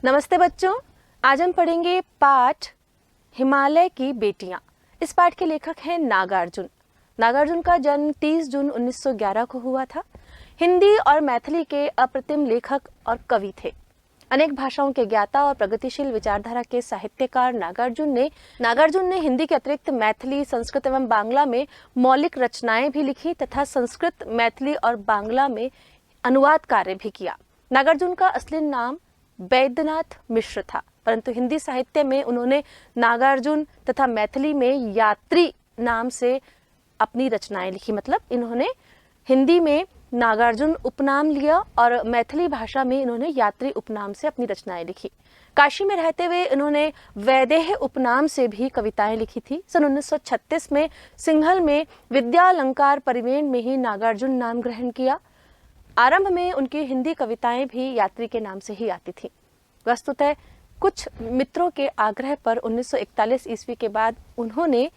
नमस्ते बच्चों, आज हम पढ़ेंगे पाठ हिमालय की बेटियां। इस पाठ के लेखक हैं नागार्जुन। नागार्जुन का जन्म 30 जून 1911 को हुआ था। हिंदी और मैथिली के अप्रतिम लेखक और कवि थे। अनेक भाषाओं के ज्ञाता और प्रगतिशील विचारधारा के साहित्यकार नागार्जुन ने हिंदी के अतिरिक्त मैथिली, संस्कृत एवं बांग्ला में मौलिक रचनाएं भी लिखी तथा संस्कृत, मैथिली और बांग्ला में अनुवाद कार्य भी किया। नागार्जुन का असली नाम वैद्यनाथ मिश्र था, परंतु हिंदी साहित्य में उन्होंने नागार्जुन तथा मैथिली में यात्री नाम से अपनी रचनाएं लिखी। मतलब इन्होंने हिंदी में नागार्जुन उपनाम लिया और मैथिली भाषा में इन्होंने यात्री उपनाम से अपनी रचनाएं लिखी। काशी में रहते हुए इन्होंने वैदेह उपनाम से भी कविताएं लिखी थी। सन 1936 में सिंघल में विद्यालंकार परिवेण में ही नागार्जुन नाम ग्रहण किया। आरंभ में उनकी हिंदी कविताएं भी यात्री के नाम से ही आती थी। वस्तुतः कुछ मित्रों के आग्रह पर 1941 ईस्वी के बाद उन्होंने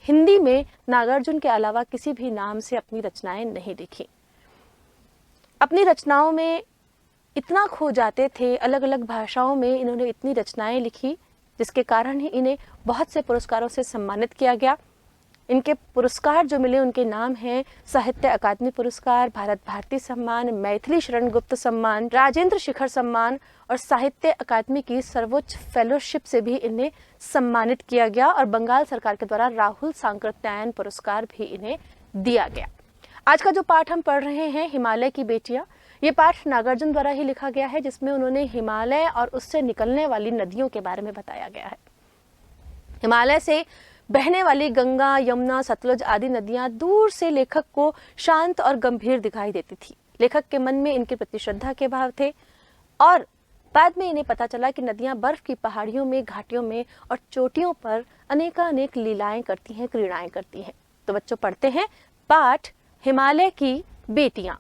हिंदी में नागार्जुन के अलावा किसी भी नाम से अपनी रचनाएं नहीं लिखी। अपनी रचनाओं में इतना खो जाते थे, अलग अलग भाषाओं में इन्होंने इतनी रचनाएं लिखी जिसके कारण ही इन्हें बहुत से पुरस्कारों से सम्मानित किया गया। इनके पुरस्कार जो मिले उनके नाम हैं साहित्य अकादमी पुरस्कार, भारत भारती सम्मान, मैथिली शरण गुप्त सम्मान, राजेंद्र शिखर सम्मान और साहित्य अकादमी की सर्वोच्च फेलोशिप से भी इन्हें सम्मानित किया गया और बंगाल सरकार के द्वारा राहुल सांकृत्यायन पुरस्कार भी इन्हें दिया गया। आज का जो पाठ हम पढ़ रहे हैं हिमालय की बेटियां, ये पाठ नागार्जुन द्वारा ही लिखा गया है, जिसमें उन्होंने हिमालय और उससे निकलने वाली नदियों के बारे में बताया गया है। हिमालय से बहने वाली गंगा, यमुना, सतलुज आदि नदियां दूर से लेखक को शांत और गंभीर दिखाई देती थी। लेखक के मन में इनके प्रति श्रद्धा के भाव थे और बाद में इन्हें पता चला कि नदियां बर्फ की पहाड़ियों में, घाटियों में और चोटियों पर अनेकानेक लीलाएं करती हैं, क्रीड़ाएं करती हैं। तो बच्चों पढ़ते हैं पाठ हिमालय की बेटियां।